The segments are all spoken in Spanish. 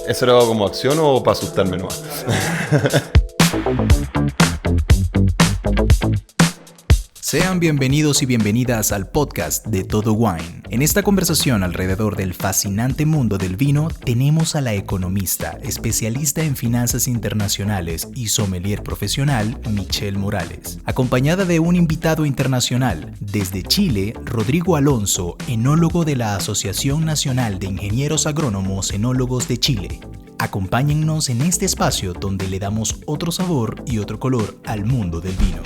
¿Eso era como acción o para asustarme nomás? Sean bienvenidos y bienvenidas al podcast de Todo Wine. En esta conversación alrededor del fascinante mundo del vino, tenemos a la economista, especialista en finanzas internacionales y sommelier profesional, Michelle Morales, acompañada de un invitado internacional, desde Chile, Rodrigo Alonso, enólogo de la Asociación Nacional de Ingenieros Agrónomos Enólogos de Chile. Acompáñennos en este espacio donde le damos otro sabor y otro color al mundo del vino.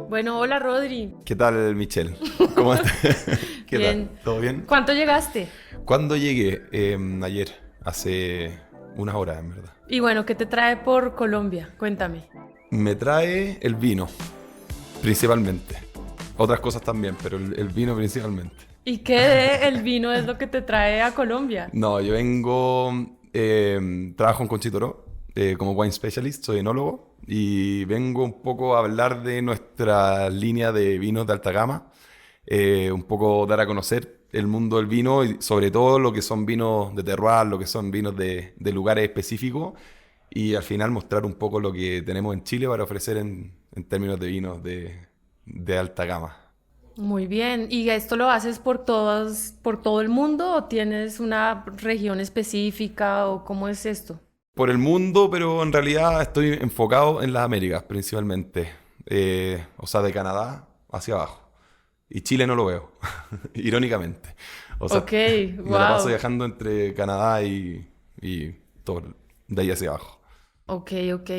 Bueno, hola Rodri. ¿Qué tal, Michelle? ¿Cómo estás? ¿Qué Bien. tal? ¿Todo bien? ¿Cuánto llegaste? ¿Cuándo llegué? Ayer, hace unas horas, en verdad. Y bueno, ¿qué te trae por Colombia? Cuéntame. Me trae el vino, principalmente. Otras cosas también, pero el vino principalmente. ¿Y qué de el vino es lo que te trae a Colombia? No, yo vengo, trabajo en Conchitoro como wine specialist, soy enólogo. Y vengo un poco a hablar de nuestra línea de vinos de alta gama, un poco dar a conocer el mundo del vino y sobre todo lo que son vinos de terroir, lo que son vinos de lugares específicos y al final mostrar un poco lo que tenemos en Chile para ofrecer en términos de vinos de alta gama. Muy bien. ¿Y esto lo haces por todo el mundo o tienes una región específica o cómo es esto? Por el mundo, pero en realidad estoy enfocado en las Américas principalmente. O sea, de Canadá hacia abajo. Y Chile no lo veo, irónicamente. O sea, Ok, me la paso wow. viajando entre Canadá y todo de ahí hacia abajo. Ok.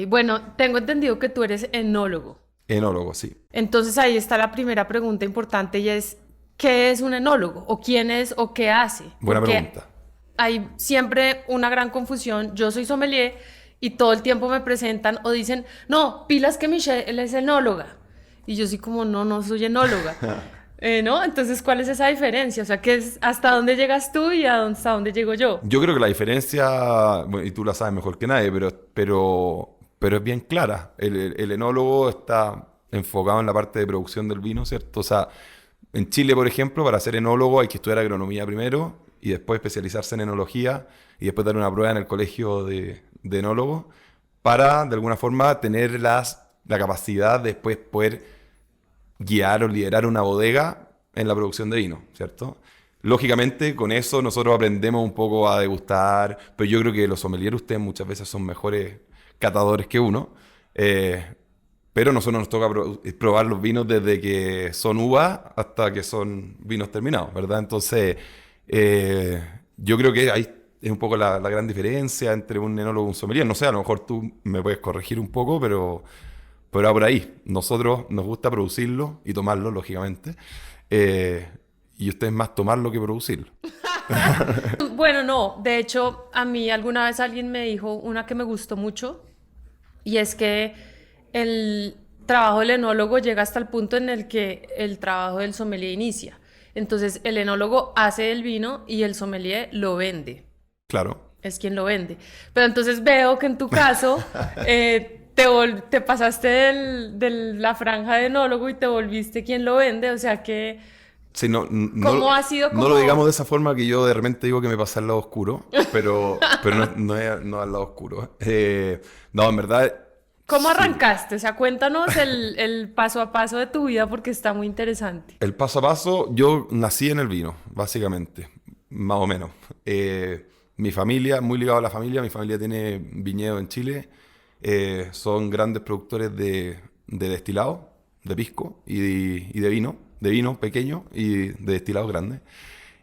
Bueno, tengo entendido que tú eres enólogo. Enólogo, sí. Entonces ahí está la primera pregunta importante y es, ¿qué es un enólogo? ¿O quién es o qué hace? Buena Porque pregunta. hay siempre una gran confusión. Yo soy sommelier y todo el tiempo me presentan o dicen, no, pilas que Michelle es enóloga. Y yo soy como, no soy enóloga. ¿No? Entonces, ¿cuál es esa diferencia? O sea, ¿qué es, hasta dónde llegas tú y hasta dónde llego yo? Yo creo que la diferencia, bueno, y tú la sabes mejor que nadie, pero es bien clara. El enólogo está enfocado en la parte de producción del vino, ¿cierto? O sea, en Chile, por ejemplo, para ser enólogo hay que estudiar agronomía primero y después especializarse en enología y después dar una prueba en el colegio de enólogos para, de alguna forma, tener la capacidad de después poder guiar o liderar una bodega en la producción de vino, ¿cierto? Lógicamente, con eso nosotros aprendemos un poco a degustar, pero yo creo que los sommeliers, ustedes muchas veces son mejores catadores que uno, pero nosotros nos toca probar los vinos desde que son uvas hasta que son vinos terminados, ¿verdad? Entonces, yo creo que ahí es un poco la gran diferencia entre un enólogo y un sommelier. No sé, a lo mejor tú me puedes corregir un poco, pero va por ahí. Nosotros nos gusta producirlo y tomarlo, lógicamente. Y ustedes más tomarlo que producirlo. Bueno, no, de hecho, a mí alguna vez alguien me dijo una que me gustó mucho y es que el trabajo del enólogo llega hasta el punto en el que el trabajo del sommelier inicia. Entonces, el enólogo hace el vino y el sommelier lo vende. Claro. Es quien lo vende. Pero entonces veo que en tu caso te pasaste de la franja de enólogo y te volviste quien lo vende. O sea que, Sí, ¿cómo ha sido no lo digamos de esa forma que yo de repente digo que me pasé al lado oscuro, pero no es al lado oscuro. No, en verdad, ¿Cómo sí. arrancaste? O sea, cuéntanos el paso a paso de tu vida porque está muy interesante. El paso a paso, yo nací en el vino, básicamente, más o menos. Mi familia, muy ligado a la familia, mi familia tiene viñedo en Chile, son grandes productores de destilado, de pisco y de vino pequeño y de destilados grandes.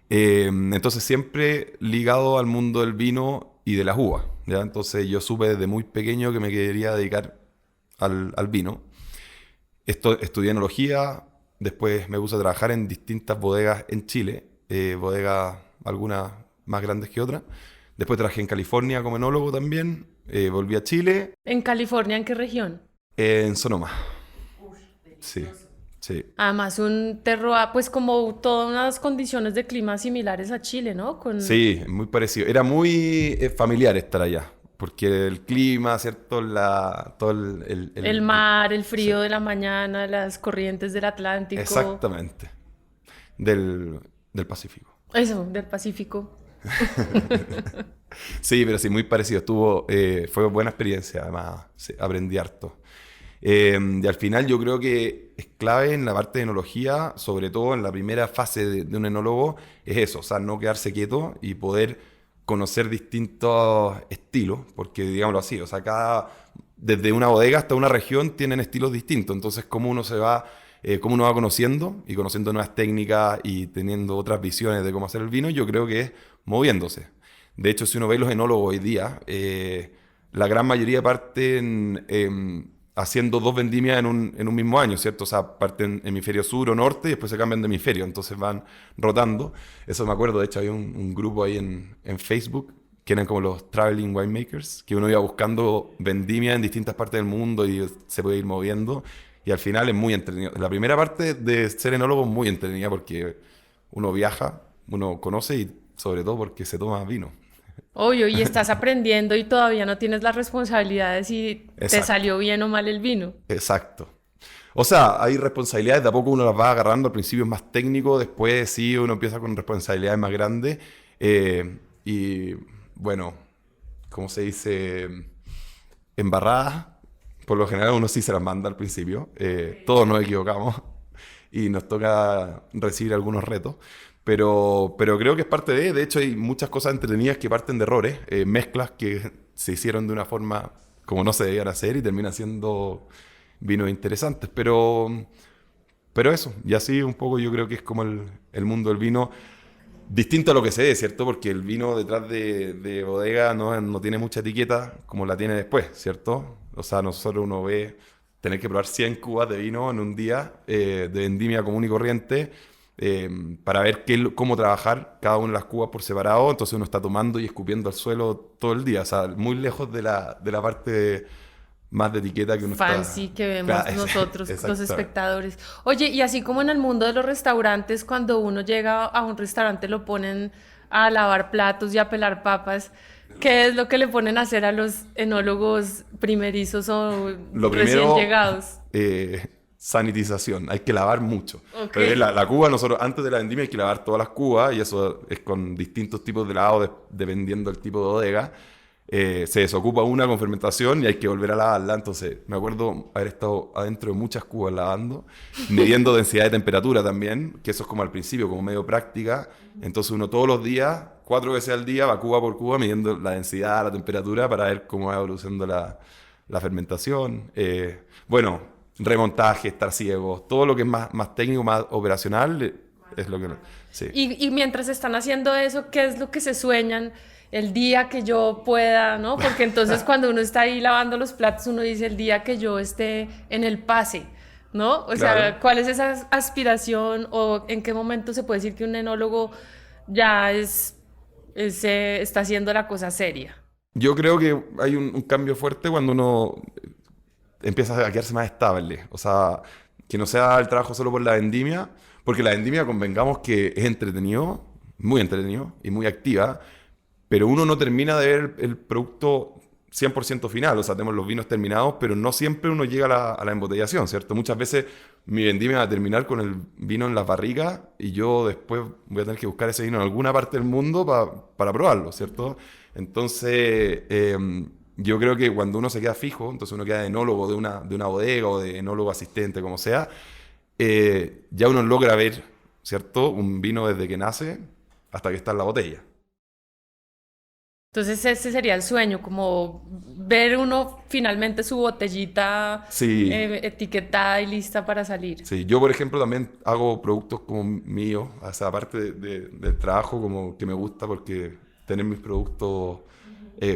Entonces siempre ligado al mundo del vino y de las uvas, ¿ya? Entonces yo supe desde muy pequeño que me quería dedicar al vino. Estudié enología, después me puse a trabajar en distintas bodegas en Chile, bodegas algunas más grandes que otras. Después trabajé en California como enólogo también, volví a Chile, ¿En California, en qué región? en Sonoma. Sí, sí. Además, un terroir, pues como todas unas condiciones de clima similares a Chile, ¿no? Sí, muy parecido. Era muy familiar estar allá, porque el clima, ¿cierto? Todo El mar, el sí, frío de la mañana, las corrientes del Atlántico. exactamente. Del Pacífico. Eso, del Pacífico. Sí, pero sí, muy parecido. Fue buena experiencia, además, sí, aprendí harto. Y al final yo creo que es clave en la parte de enología, sobre todo en la primera fase de un enólogo, es eso, o sea, no quedarse quieto y poder conocer distintos estilos, porque digámoslo así, o sea, desde una bodega hasta una región tienen estilos distintos, entonces cómo uno va conociendo y conociendo nuevas técnicas y teniendo otras visiones de cómo hacer el vino, yo creo que es moviéndose. De hecho, si uno ve los enólogos hoy día, la gran mayoría parten haciendo dos vendimias en un mismo año, ¿cierto? O sea, parten hemisferio sur o norte y después se cambian de hemisferio, entonces van rotando. Eso me acuerdo, de hecho, había un grupo ahí en Facebook que eran como los Traveling Winemakers, que uno iba buscando vendimias en distintas partes del mundo y se puede ir moviendo. Y al final es muy entretenido. La primera parte de ser enólogo es muy entretenida porque uno viaja, uno conoce y sobre todo porque se toma vino. Obvio, y estás aprendiendo y todavía no tienes las responsabilidades si te Exacto, salió bien o mal el vino. exacto. O sea, hay responsabilidades, de a poco uno las va agarrando, al principio es más técnico, después sí uno empieza con responsabilidades más grandes. Y bueno, como se dice, embarradas, por lo general uno sí se las manda al principio. Todos nos equivocamos y nos toca recibir algunos retos. Pero creo que es parte de hecho hay muchas cosas entretenidas que parten de errores, mezclas que se hicieron de una forma como no se debían hacer y terminan siendo vinos interesantes. Pero eso, y así un poco yo creo que es como el mundo del vino, distinto a lo que se ve, ¿cierto? Porque el vino detrás de bodega no tiene mucha etiqueta como la tiene después, ¿cierto? O sea, nosotros uno ve tener que probar 100 cubas de vino en un día de vendimia común y corriente para ver cómo trabajar cada una de las cubas por separado. Entonces uno está tomando y escupiendo al suelo todo el día, o sea, muy lejos de la parte más de etiqueta que uno está... Fancy que vemos Claro, nosotros, los exacto. espectadores. Oye, y así como en el mundo de los restaurantes, cuando uno llega a un restaurante lo ponen a lavar platos y a pelar papas, ¿qué es lo que le ponen a hacer a los enólogos primerizos o Lo recién primero, llegados? sanitización. Hay que lavar mucho. Ok. Pero la cuba, nosotros antes de la vendimia hay que lavar todas las cubas y eso es con distintos tipos de lavado dependiendo del tipo de bodega. Se desocupa una con fermentación y hay que volver a lavarla. Entonces, me acuerdo haber estado adentro de muchas cubas lavando, midiendo densidad de temperatura también, que eso es como al principio, como medio práctica. Entonces, uno todos los días, 4 veces al día, va cuba por cuba midiendo la densidad, la temperatura para ver cómo va evolucionando la fermentación. Bueno, remontaje, estar ciegos, todo lo que es más técnico, más operacional, es lo que... Sí. Y mientras están haciendo eso, ¿qué es lo que se sueñan el día que yo pueda, ¿no? Porque entonces cuando uno está ahí lavando los platos, uno dice el día que yo esté en el pase, ¿no? O Claro. sea, ¿cuál es esa aspiración o en qué momento se puede decir que un enólogo ya está haciendo la cosa seria? Yo creo que hay un cambio fuerte cuando uno empieza a quedarse más estable. O sea, que no sea el trabajo solo por la vendimia, porque la vendimia, convengamos que es entretenido, muy entretenido y muy activa, pero uno no termina de ver el producto 100% final. O sea, tenemos los vinos terminados, pero no siempre uno llega a la embotellación, ¿cierto? Muchas veces mi vendimia va a terminar con el vino en las barricas y yo después voy a tener que buscar ese vino en alguna parte del mundo para probarlo, ¿cierto? Entonces, yo creo que cuando uno se queda fijo, entonces uno queda de enólogo de una bodega o de enólogo asistente, como sea, ya uno logra ver, ¿cierto? Un vino desde que nace hasta que está en la botella. Entonces ese sería el sueño, como ver uno finalmente su botellita Sí, etiquetada y lista para salir. sí. Yo, por ejemplo, también hago productos como míos, o sea, aparte del trabajo, como que me gusta porque tener mis productos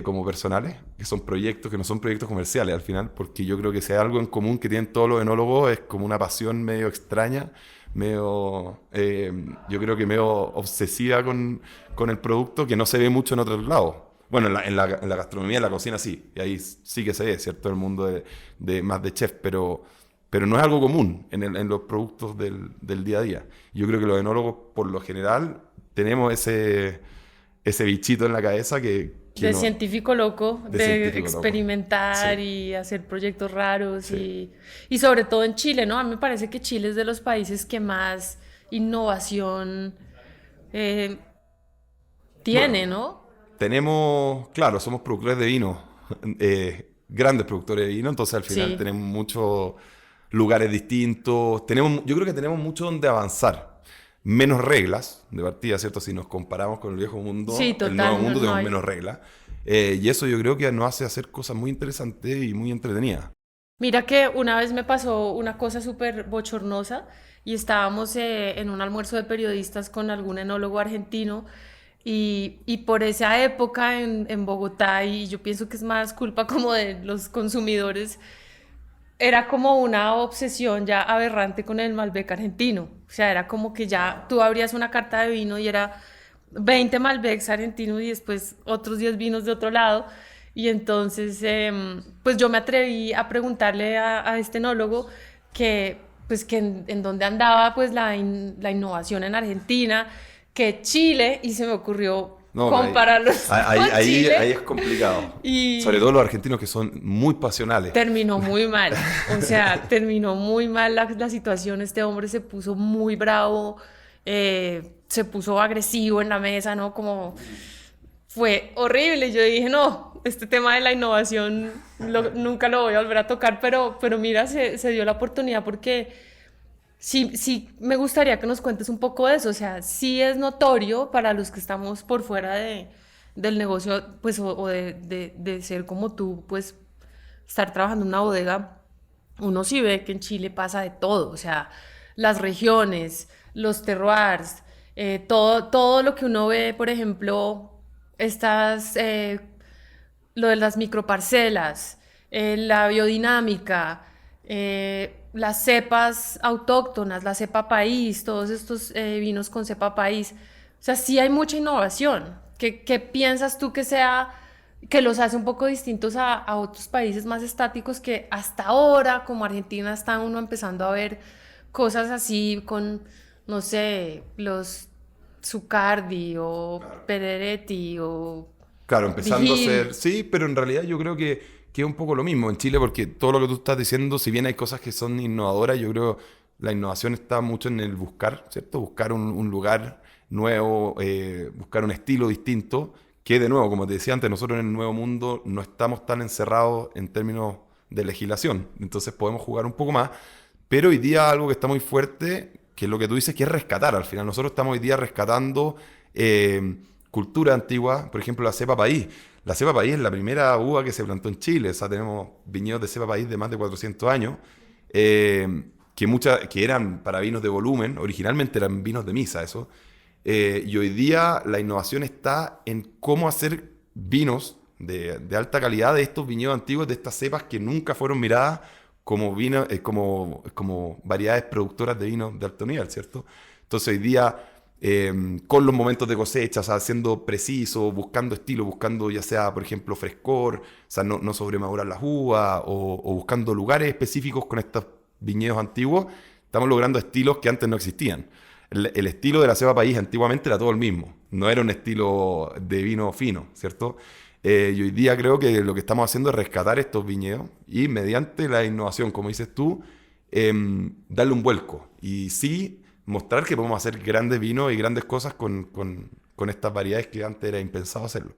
como personales, que son proyectos que no son proyectos comerciales al final, porque yo creo que si hay algo en común que tienen todos los enólogos es como una pasión medio extraña, yo creo que medio obsesiva con el producto que no se ve mucho en otros lados. Bueno, en la gastronomía, en la cocina sí, y ahí sí que se ve, ¿cierto? El mundo más de chef, pero no es algo común en los productos del día a día. Yo creo que los enólogos, por lo general, tenemos ese bichito en la cabeza que De no, científico loco, de de científico loco. experimentar Sí, y hacer proyectos raros sí. y sobre todo en Chile, ¿no? A mí me parece que Chile es de los países que más innovación eh, Bueno, tiene, ¿no? Claro, somos productores de vino, grandes productores de vino, entonces al final Sí, tenemos muchos lugares distintos, yo creo que tenemos mucho donde avanzar, menos reglas de partida, ¿cierto? Si nos comparamos con el viejo sí, mundo, el nuevo total, no, mundo no tenemos hay. menos reglas, y eso yo creo que nos hace hacer cosas muy interesantes y muy entretenidas. Mira que una vez me pasó una cosa súper bochornosa y estábamos en un almuerzo de periodistas con algún enólogo argentino y por esa época en Bogotá, y yo pienso que es más culpa como de los consumidores, era como una obsesión ya aberrante con el Malbec argentino. O sea, era como que ya tú abrías una carta de vino y era 20 Malbecs argentinos y después otros 10 vinos de otro lado. Y entonces, pues yo me atreví a preguntarle a este enólogo que, pues que en dónde andaba pues la innovación en Argentina, que Chile, y se me ocurrió No, pero compararlos con ahí Chile es complicado. Sobre y todo los argentinos que son muy pasionales. terminó muy mal. O sea, terminó muy mal la situación. Este hombre se puso muy bravo, se puso agresivo en la mesa, ¿no? Como fue horrible. Yo dije, no, este tema de la innovación nunca lo voy a volver a tocar, pero mira, se dio la oportunidad porque sí, sí me gustaría que nos cuentes un poco de eso. O sea, sí es notorio para los que estamos por fuera del negocio, pues, o de ser como tú, pues, estar trabajando en una bodega, uno sí ve que en Chile pasa de todo. O sea, las regiones, los terroirs, todo lo que uno ve, por ejemplo, estas, lo de las microparcelas, la biodinámica, las cepas autóctonas, la cepa país, todos estos vinos con cepa país. O sea, sí hay mucha innovación. ¿Qué piensas tú que los hace un poco distintos a otros países más estáticos que hasta ahora, como Argentina, está uno empezando a ver cosas así con, no sé, los Zucardi o Pereretti o Claro, empezando a ser, Vigil? sí, pero en realidad yo creo que es un poco lo mismo en Chile, porque todo lo que tú estás diciendo, si bien hay cosas que son innovadoras, yo creo la innovación está mucho en el buscar, ¿cierto? Buscar un lugar nuevo, buscar un estilo distinto, que de nuevo, como te decía antes, nosotros en el Nuevo Mundo no estamos tan encerrados en términos de legislación, entonces podemos jugar un poco más, pero hoy día algo que está muy fuerte, que es lo que tú dices, que es rescatar al final. Nosotros estamos hoy día rescatando cultura antigua, por ejemplo, la cepa país. La cepa país es la primera uva que se plantó en Chile, o sea, tenemos viñedos de cepa país de más de 400 años, que eran para vinos de volumen, originalmente eran vinos de misa, eso. Y hoy día la innovación está en cómo hacer vinos de alta calidad de estos viñedos antiguos, de estas cepas que nunca fueron miradas como, como variedades productoras de vino de alto nivel, ¿cierto? Entonces hoy día, con los momentos de cosecha, o sea, siendo preciso, buscando estilo, buscando ya sea, por ejemplo, frescor, o sea, no sobremadurar las uvas, o buscando lugares específicos con estos viñedos antiguos, estamos logrando estilos que antes no existían. El estilo de la cepa país antiguamente era todo el mismo, no era un estilo de vino fino, ¿cierto? Y hoy día creo que lo que estamos haciendo es rescatar estos viñedos y mediante la innovación, como dices tú, darle un vuelco. Y sí, mostrar que podemos hacer grandes vinos y grandes cosas con estas variedades que antes era impensado hacerlo.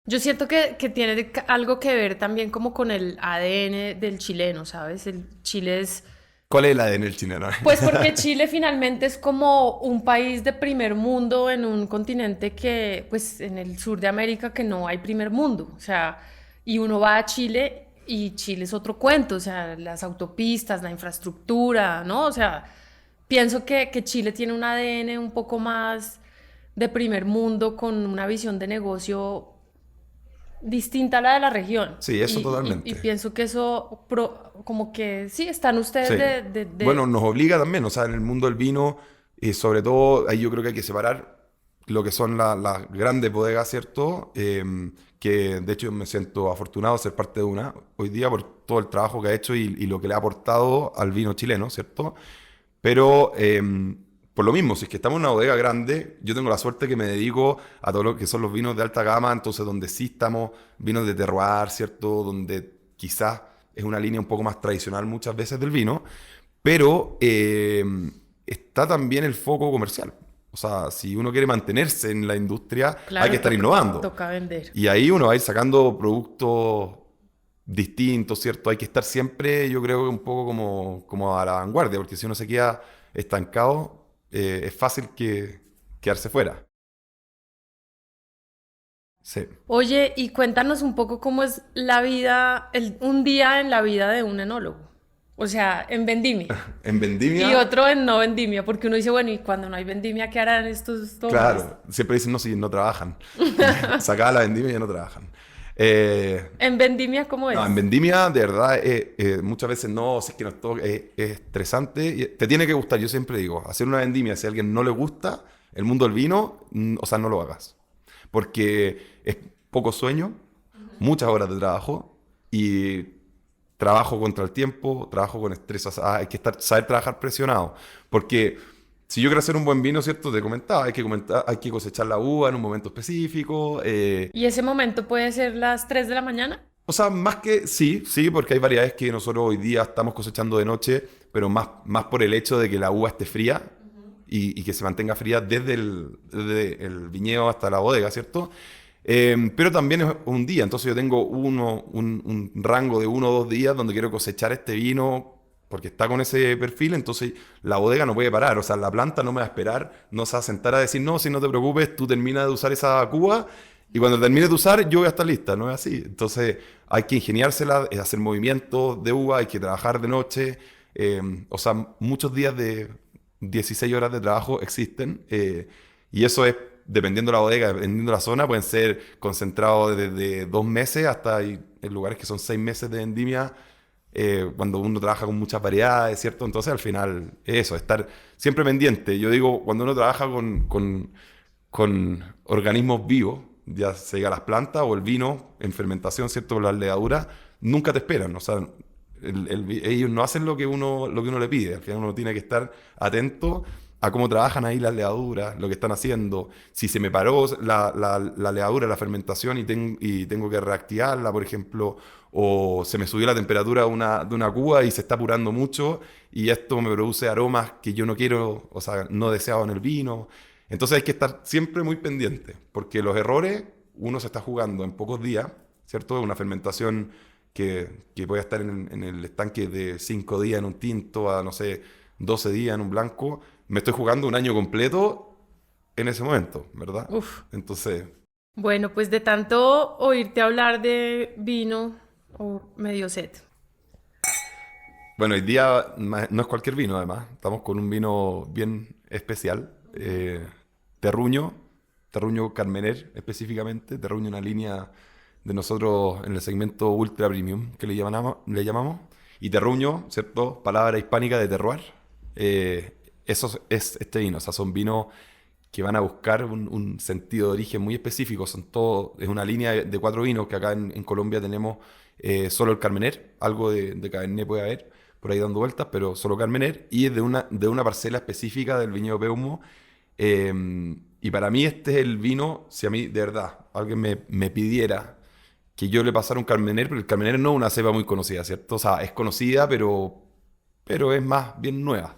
Yo siento que tiene algo que ver también como con el ADN del chileno, ¿sabes? El Chile es. ¿Cuál es el ADN del chileno? Pues porque Chile finalmente es como un país de primer mundo en un continente que, pues en el sur de América, que no hay primer mundo. O sea, y uno va a Chile y Chile es otro cuento. O sea, las autopistas, la infraestructura, ¿no? O sea, pienso que Chile tiene un ADN un poco más de primer mundo con una visión de negocio distinta a la de la región. Sí, eso Y totalmente. pienso que eso, como que sí, están ustedes Sí. Bueno, nos obliga también, o sea, en el mundo del vino, y sobre todo, ahí yo creo que hay que separar lo que son las grandes bodegas, ¿cierto? Que de hecho me siento afortunado de ser parte de una hoy día por todo el trabajo que ha hecho y lo que le ha aportado al vino chileno, ¿cierto? Pero por lo mismo, si es que estamos en una bodega grande, yo tengo la suerte que me dedico a todo lo que son los vinos de alta gama, entonces donde sí estamos, vinos de terroir, ¿cierto? Donde quizás es una línea un poco más tradicional muchas veces del vino, pero está también el foco comercial. O sea, si uno quiere mantenerse en la industria, Claro, hay que estar innovando. toca vender. Y ahí uno va a ir sacando productos distintos, ¿cierto? Hay que estar siempre, yo creo, un poco como a la vanguardia, porque si uno se queda estancado, es fácil quedarse fuera. Sí. Oye, y cuéntanos un poco cómo es la vida, un día en la vida de un enólogo. O sea, en vendimia. En Y vendimia, otro en no vendimia, porque uno dice, bueno, y cuando no hay vendimia, ¿qué harán estos hombres? claro, siempre dicen, no, si no trabajan. Sacada la vendimia y ya no trabajan. En vendimia, ¿cómo No, en es? vendimia, de verdad, muchas veces no, si es que no es todo, es estresante. Te tiene que gustar, yo siempre digo, hacer una vendimia, si a alguien no le gusta el mundo del vino, o sea, no lo hagas. Porque es poco sueño, muchas horas de trabajo y trabajo contra el tiempo, trabajo con estrés. O sea, hay que saber trabajar presionado. Porque si yo quiero hacer un buen vino, ¿cierto? Te comentaba, hay que cosechar la uva en un momento específico. Y ese momento puede ser las 3 de la mañana. O sea, más que sí, sí, porque hay variedades que nosotros hoy día estamos cosechando de noche, pero más por el hecho de que la uva esté fría y que se mantenga fría desde el viñedo hasta la bodega, ¿cierto? Pero también es un día, entonces yo tengo un rango de 1 o 2 días donde quiero cosechar este vino porque está con ese perfil, entonces la bodega no puede parar, o sea, la planta no me va a esperar, no se va a sentar a decir, no, si no te preocupes, tú terminas de usar esa cuba y cuando termines de usar yo voy a estar lista, no es así. Entonces hay que ingeniársela, hacer movimientos de uva, hay que trabajar de noche, o sea, muchos días de 16 horas de trabajo existen y eso es dependiendo de la bodega, dependiendo de la zona, pueden ser concentrados desde 2 meses hasta hay lugares que son 6 meses de vendimia, cuando uno trabaja con muchas variedades, ¿cierto? Entonces al final es eso, estar siempre pendiente. Yo digo, cuando uno trabaja con organismos vivos, ya sea las plantas o el vino en fermentación, ¿cierto? Las levaduras, nunca te esperan, o sea, ellos no hacen lo que uno le pide, al final uno tiene que estar atento a cómo trabajan ahí las levaduras, lo que están haciendo. Si se me paró la levadura, la fermentación y tengo que reactivarla, por ejemplo, o se me subió la temperatura de una cuba y se está apurando mucho y esto me produce aromas que yo no quiero, o sea, no deseado en el vino. Entonces hay que estar siempre muy pendiente, porque los errores uno se está jugando en pocos días, ¿cierto? Una fermentación que puede estar en el estanque de 5 días en un tinto a, no sé, 12 días en un blanco, me estoy jugando un año completo en ese momento, ¿verdad? Uf. Entonces, Bueno, pues de tanto oírte hablar de vino, o medio sed. bueno, hoy día no es cualquier vino, además. Estamos con un vino bien especial. Terruño, Terruño Carmener específicamente. Terruño, una línea de nosotros en el segmento ultra premium que le llamamos. Y Terruño, ¿cierto? Palabra hispánica de terroir. Eso es este vino. O sea, son vinos que van a buscar un sentido de origen muy específico. Es una línea de 4 vinos que acá en Colombia tenemos solo el Carmener. Algo de Cabernet puede haber por ahí dando vueltas, pero solo Carmener. Y es de una parcela específica del viñedo Peumo. Y para mí este es el vino, si a mí de verdad alguien me pidiera que yo le pasara un Carmener, porque el Carmener no es una cepa muy conocida, ¿cierto? O sea, es conocida, pero es más bien nueva.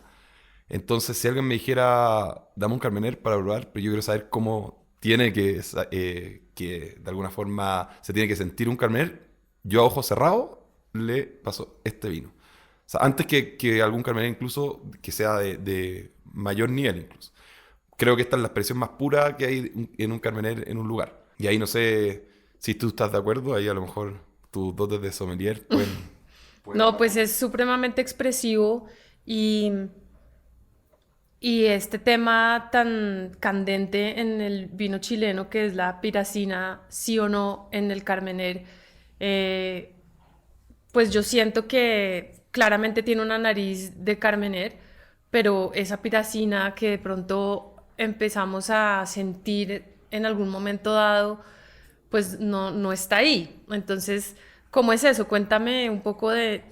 Entonces, si alguien me dijera, dame un Carmener para probar, pero yo quiero saber cómo tiene que de alguna forma se tiene que sentir un Carmener, yo a ojos cerrados le paso este vino. O sea, antes que algún Carmener incluso que sea de mayor nivel incluso. Creo que esta es la expresión más pura que hay en un Carmener en un lugar. Y ahí no sé si tú estás de acuerdo, ahí a lo mejor tus dotes de sommelier pueden No, hablar. pues es supremamente expresivo y, y este tema tan candente en el vino chileno que es la piracina, sí o no, en el Carmener, eh, pues yo siento que claramente tiene una nariz de Carmener, pero esa piracina que de pronto empezamos a sentir en algún momento dado, pues no está ahí. Entonces, ¿cómo es eso? Cuéntame un poco de...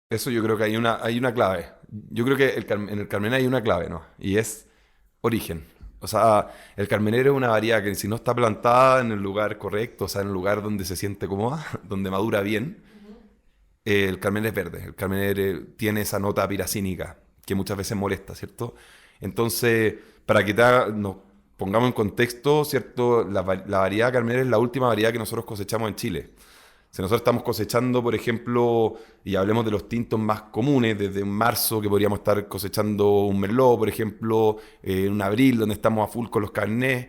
Eso yo creo que hay una clave. Yo creo que en el Carmener hay una clave, ¿no? Y es origen. O sea, el Carmener es una variedad que si no está plantada en el lugar correcto, o sea, en el lugar donde se siente cómoda, donde madura bien, el Carmener es verde. El Carmener tiene esa nota piracínica que muchas veces molesta, ¿cierto? Entonces, para que nos pongamos en contexto, ¿cierto? La variedad Carmener es la última variedad que nosotros cosechamos en Chile. Si nosotros estamos cosechando, por ejemplo, y hablemos de los tintos más comunes, desde marzo que podríamos estar cosechando un Merlot, por ejemplo, en abril donde estamos a full con los Carnés,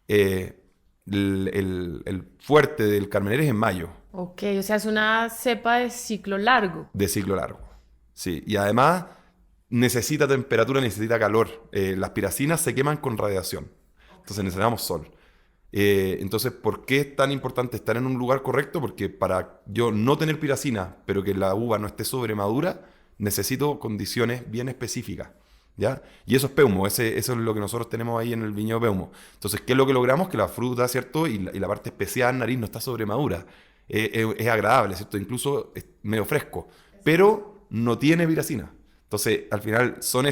el fuerte del Carmener es en mayo. Ok, o sea, es una cepa de ciclo largo. De ciclo largo. Sí, y además necesita temperatura, necesita calor. Las piracinas se queman con radiación, entonces necesitamos sol. Entonces, ¿por qué es tan importante estar en un lugar correcto? Porque para yo no tener piracina, pero que la uva no esté sobremadura, necesito condiciones bien específicas, ¿ya? Y eso es Peumo, eso es lo que nosotros tenemos ahí en el viñedo Peumo. Entonces, ¿qué es lo que logramos? Que la fruta, ¿cierto? Y la parte especiada en nariz no está sobremadura. Es agradable, ¿cierto? Incluso es medio fresco, pero no tiene piracina. Entonces, al final, son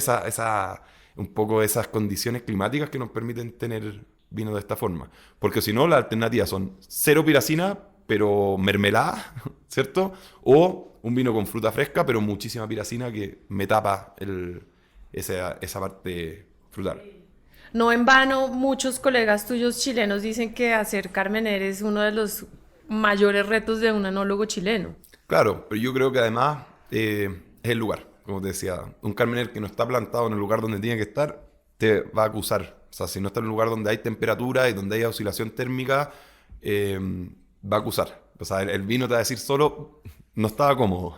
un poco esas condiciones climáticas que nos permiten tener vino de esta forma. Porque si no, las alternativas son cero piracina, pero mermelada, ¿cierto? O un vino con fruta fresca, pero muchísima piracina que me tapa esa parte frutal. No en vano, muchos colegas tuyos chilenos dicen que hacer Carmener es uno de los mayores retos de un enólogo chileno. Claro, pero yo creo que además es el lugar. Como te decía, un Carmener que no está plantado en el lugar donde tiene que estar, te va a acusar. O sea, si no está en un lugar donde hay temperatura y donde hay oscilación térmica, va a acusar. O sea, el vino te va a decir solo, no estaba cómodo.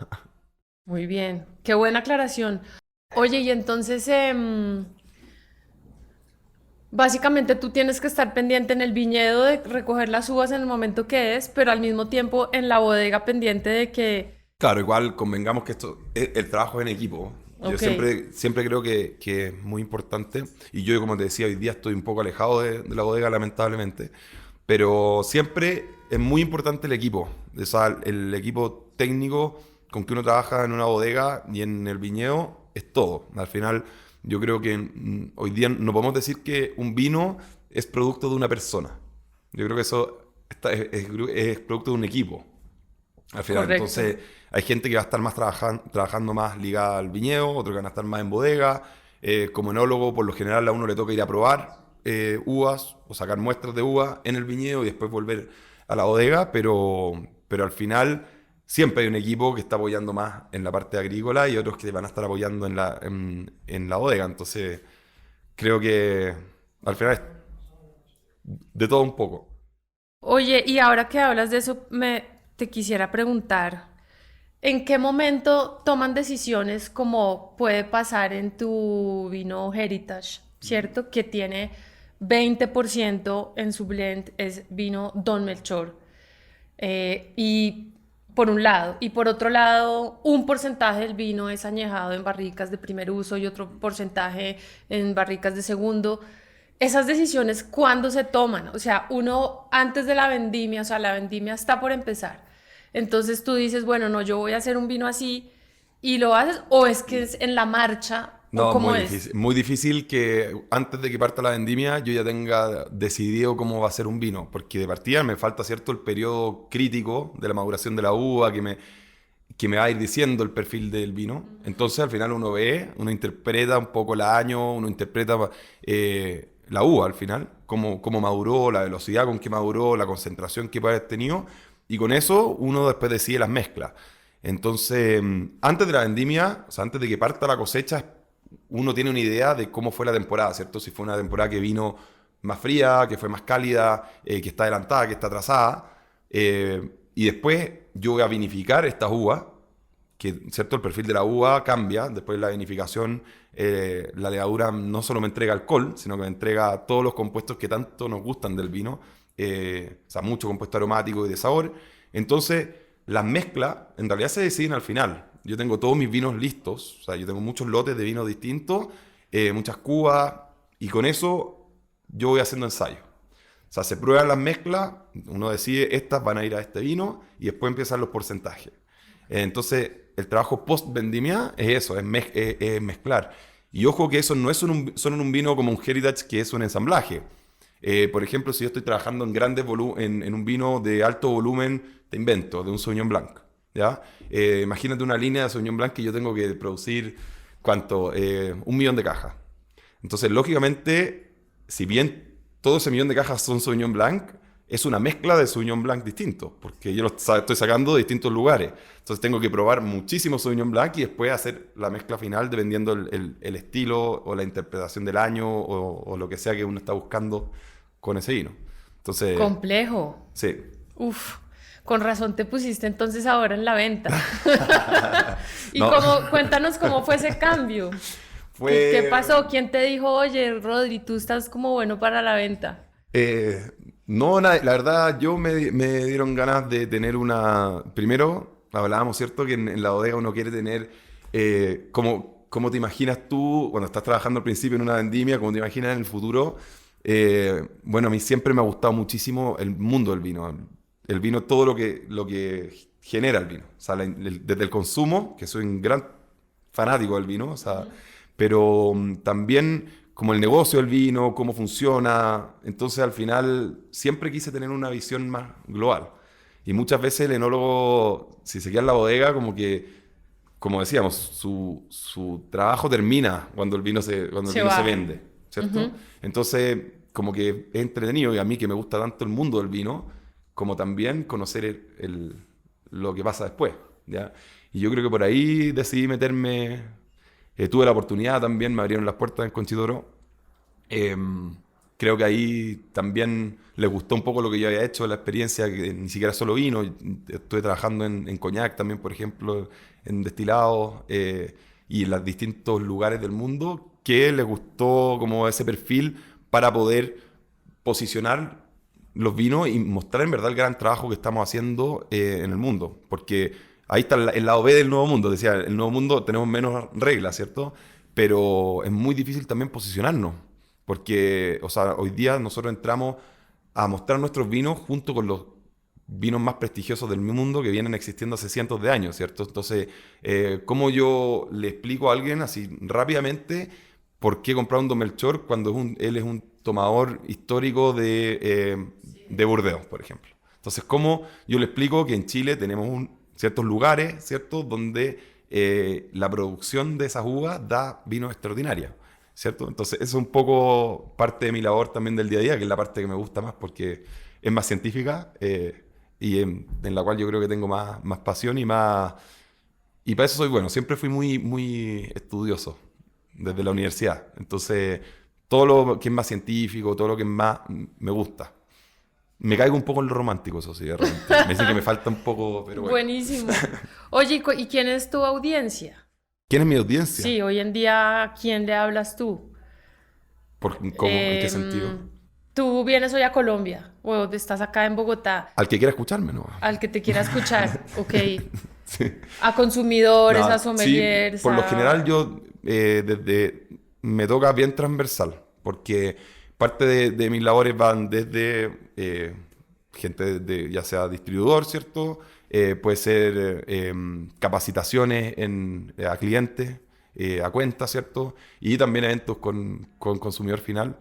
Muy bien, qué buena aclaración. Oye, y entonces, básicamente tú tienes que estar pendiente en el viñedo de recoger las uvas en el momento que es, pero al mismo tiempo en la bodega pendiente de que... Claro, igual convengamos que el trabajo es en equipo. Yo Ok. siempre creo que es muy importante. Y yo, como te decía, hoy día estoy un poco alejado de la bodega, lamentablemente. Pero siempre es muy importante el equipo. O sea, el equipo técnico con que uno trabaja en una bodega y en el viñedo es todo. Al final, yo creo que hoy día no podemos decir que un vino es producto de una persona. Yo creo que eso es producto de un equipo. Al final, Correcto. entonces, hay gente que va a estar más trabajando más ligada al viñedo, otros que van a estar más en bodega. Como enólogo, por lo general, a uno le toca ir a probar uvas o sacar muestras de uva en el viñedo y después volver a la bodega, pero al final siempre hay un equipo que está apoyando más en la parte agrícola y otros que van a estar apoyando en la bodega. Entonces, creo que al final es de todo un poco. Oye, y ahora que hablas de eso, te quisiera preguntar, ¿en qué momento toman decisiones como puede pasar en tu vino Heritage, ¿cierto? Que tiene 20% en su blend, es vino Don Melchor. Y por un lado, y por otro lado, un porcentaje del vino es añejado en barricas de primer uso y otro porcentaje en barricas de segundo. Esas decisiones, ¿cuándo se toman? O sea, uno antes de la vendimia, o sea, la vendimia está por empezar. Entonces tú dices, bueno, no, yo voy a hacer un vino así y lo haces, o es que es en la marcha, o No, cómo es. muy difícil que antes de que parta la vendimia yo ya tenga decidido cómo va a ser un vino, porque de partida me falta, ¿cierto?, el periodo crítico de la maduración de la uva que me va a ir diciendo el perfil del vino. Entonces al final uno interpreta un poco el año, uno interpreta la uva al final, cómo maduró, la velocidad con que maduró, la concentración que puede haber tenido, y con eso uno después decide las mezclas. Entonces, antes de la vendimia, o sea, antes de que parta la cosecha, uno tiene una idea de cómo fue la temporada, ¿cierto? Si fue una temporada que vino más fría, que fue más cálida, que está adelantada, que está atrasada. Y después yo voy a vinificar estas uvas, que, ¿cierto? El perfil de la uva cambia. Después de la vinificación, la levadura no solo me entrega alcohol, sino que me entrega todos los compuestos que tanto nos gustan del vino. O sea, mucho compuesto aromático y de sabor. Entonces, las mezclas en realidad se deciden al final. Yo tengo todos mis vinos listos, o sea, yo tengo muchos lotes de vinos distintos, muchas cubas, y con eso yo voy haciendo ensayos. O sea, se prueban las mezclas, uno decide estas van a ir a este vino, y después empiezan los porcentajes. Entonces, el trabajo post-vendimia es eso, es mezclar. Y ojo que eso no es solo en un vino como un Heritage, que es un ensamblaje. Por ejemplo, si yo estoy trabajando en un vino de alto volumen, te invento, de un Sauvignon Blanc, ¿ya? Imagínate una línea de Sauvignon Blanc que yo tengo que producir, ¿cuánto? 1 millón de cajas. Entonces, lógicamente, si bien todo ese millón de cajas son Sauvignon Blanc, es una mezcla de Sauvignon Blanc distintos, porque yo los estoy sacando de distintos lugares. Entonces tengo que probar muchísimo Sauvignon Blanc y después hacer la mezcla final dependiendo el estilo o la interpretación del año o lo que sea que uno está buscando con ese vino. Entonces, Complejo. sí. Uf, con razón te pusiste entonces ahora en la venta. Y No. cuéntanos cómo fue ese cambio. ¿Qué pasó? ¿Quién te dijo, oye, Rodri, tú estás como bueno para la venta? No, la verdad, me dieron ganas de tener una... Primero, hablábamos, ¿cierto? Que en la bodega uno quiere tener... ¿cómo te imaginas tú cuando estás trabajando al principio en una vendimia? ¿Cómo te imaginas en el futuro? Bueno, a mí siempre me ha gustado muchísimo el mundo del vino. El vino, todo lo que genera el vino. O sea, desde el consumo, que soy un gran fanático del vino, o sea, pero también como el negocio del vino, cómo funciona. Entonces, al final, siempre quise tener una visión más global. Y muchas veces el enólogo, si se queda en la bodega, como decíamos, su trabajo termina cuando el vino cuando el Se vino va. se vende, ¿cierto? Entonces, como que es entretenido, y a mí que me gusta tanto el mundo del vino, como también conocer lo que pasa después, ¿ya? Y yo creo que por ahí decidí meterme. Tuve la oportunidad también, me abrieron las puertas en Conchitoro. Eh, Creo que ahí también les gustó un poco lo que yo había hecho, la experiencia, que ni siquiera solo vino. Estuve trabajando en Coñac también, por ejemplo, en destilados y en los distintos lugares del mundo, que les gustó como ese perfil para poder posicionar los vinos y mostrar en verdad el gran trabajo que estamos haciendo en el mundo. Porque ahí está el lado B del Nuevo Mundo. Decía, el Nuevo Mundo tenemos menos reglas, ¿cierto? Pero es muy difícil también posicionarnos. Porque, o sea, hoy día nosotros entramos a mostrar nuestros vinos junto con los vinos más prestigiosos del mundo que vienen existiendo hace cientos de años, ¿cierto? Entonces, ¿cómo yo le explico a alguien así rápidamente por qué comprar un Don Melchor cuando él es un tomador histórico de Burdeos, por ejemplo? Entonces, ¿cómo yo le explico que en Chile tenemos ciertos lugares, ¿cierto?, donde la producción de esas uvas da vinos extraordinarios, ¿cierto? Entonces, eso es un poco parte de mi labor también del día a día, que es la parte que me gusta más porque es más científica y en la cual yo creo que tengo más pasión y más... Y para eso soy bueno. Siempre fui muy estudioso desde la universidad. Entonces, todo lo que es más científico, todo lo que es más... me gusta. Me caigo un poco en lo romántico, eso sí, de repente. Me dicen que me falta un poco, pero bueno. Buenísimo. Oye, ¿y quién es tu audiencia? ¿Quién es mi audiencia? Sí, hoy en día, ¿a quién le hablas tú? ¿Cómo? ¿En qué sentido? Tú vienes hoy a Colombia o estás acá en Bogotá, Al que quiera escucharme, ¿no? al que te quiera escuchar, ok. Sí. A consumidores, No, a sommeliers, sí, por lo a- general yo me toca bien transversal, porque parte de mis labores van desde gente ya sea distribuidor, ¿cierto? Puede ser capacitaciones a clientes, a cuentas, ¿cierto? Y también eventos con consumidor final,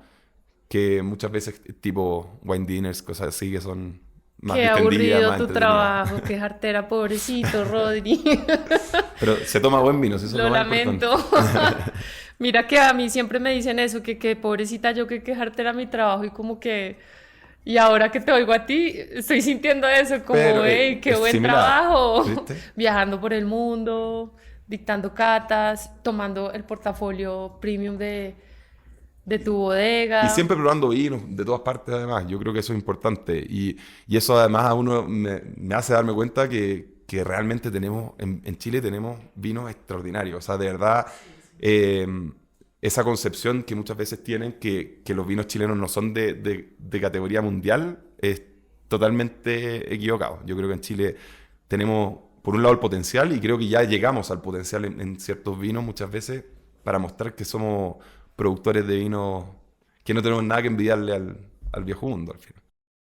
que muchas veces tipo wine dinners, cosas así que son más Qué distendidas, aburrido más tu entretenidas. trabajo, qué jartera, pobrecito, Rodri. Pero se toma buen vino, eso es Lo lo más lamento. importante. Mira que a mí siempre me dicen eso, que pobrecita yo que quejarte era mi trabajo y como que... Y ahora que te oigo a ti, estoy sintiendo eso, como, Pero hey, qué es buen similar, trabajo. ¿viste? Viajando por el mundo, dictando catas, tomando el portafolio premium de tu bodega. Y siempre probando vinos de todas partes, además. Yo creo que eso es importante. Y eso, además, a uno me hace darme cuenta que realmente tenemos, en Chile tenemos vinos extraordinarios. O sea, de verdad, eh, esa concepción que muchas veces tienen que los vinos chilenos no son de categoría mundial es totalmente equivocado. Yo creo que en Chile tenemos, por un lado, el potencial y creo que ya llegamos al potencial en ciertos vinos muchas veces para mostrar que somos productores de vino que no tenemos nada que envidiarle al viejo mundo al final.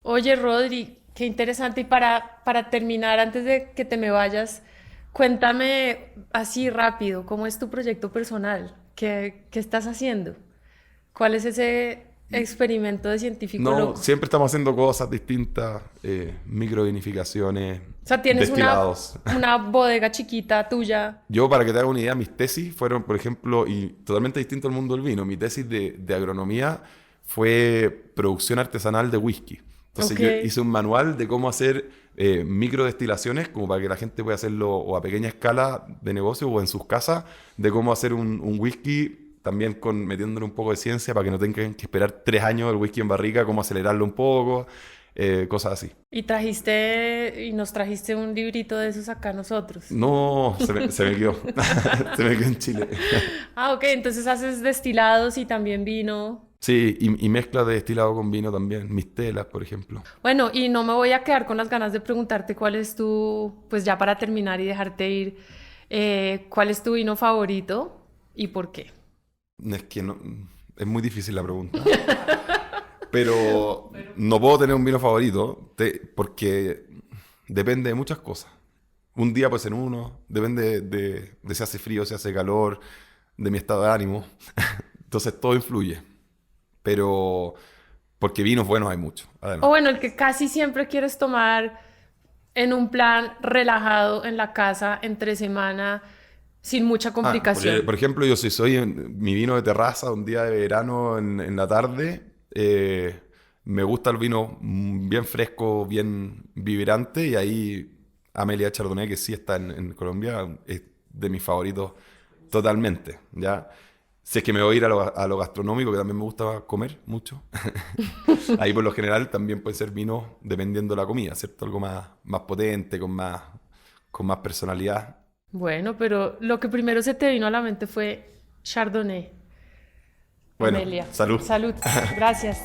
Oye, Rodri, qué interesante. Y para terminar, antes de que te me vayas, cuéntame así rápido, ¿cómo es tu proyecto personal? ¿Qué estás haciendo? ¿Cuál es ese experimento de científico No, loco. siempre estamos haciendo cosas distintas, microvinificaciones, O sea, tienes destilados. una bodega chiquita tuya. Yo, para que te haga una idea, mis tesis fueron, por ejemplo, y totalmente distinto al mundo del vino. Mi tesis de agronomía fue producción artesanal de whisky. Entonces yo Ok. hice un manual de cómo hacer microdestilaciones, como para que la gente pueda hacerlo o a pequeña escala de negocio o en sus casas, de cómo hacer un whisky, también metiéndole un poco de ciencia para que no tengan que esperar 3 años el whisky en barrica, cómo acelerarlo un poco, cosas así. Y nos trajiste un librito de esos acá a nosotros. No, se me quedó. Se me quedó en Chile. Ah, ok, entonces haces destilados y también vino. Sí, y mezcla de destilado con vino también. Mis telas, por ejemplo. Bueno, y no me voy a quedar con las ganas de preguntarte cuál es pues ya para terminar y dejarte ir, ¿cuál es tu vino favorito y por qué? Es que no, es muy difícil la pregunta. Pero no puedo tener un vino favorito porque depende de muchas cosas. Un día puede ser uno, depende de si hace frío, si hace calor, de mi estado de ánimo. Entonces todo influye. Pero porque vinos buenos hay muchos, O además. bueno, el que casi siempre quieres tomar en un plan relajado en la casa, entre semana, sin mucha complicación. Por ejemplo, yo si soy mi vino de terraza un día de verano en la tarde, me gusta el vino bien fresco, bien vibrante, y ahí Amelia Chardonnay, que sí está en Colombia, es de mis favoritos totalmente, ¿ya? Si es que me voy a ir a lo gastronómico, que también me gusta comer mucho, ahí por lo general también puede ser vino dependiendo de la comida, ¿cierto? Algo más potente, con más personalidad. Bueno, pero lo que primero se te vino a la mente fue Chardonnay. Bueno, Amelia. salud. Salud. Gracias.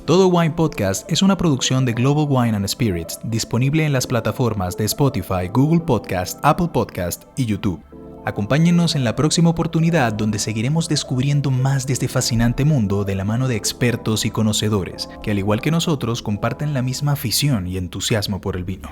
Todo Wine Podcast es una producción de Global Wine and Spirits, disponible en las plataformas de Spotify, Google Podcast, Apple Podcast y YouTube. Acompáñennos en la próxima oportunidad, donde seguiremos descubriendo más de este fascinante mundo de la mano de expertos y conocedores que, al igual que nosotros, comparten la misma afición y entusiasmo por el vino.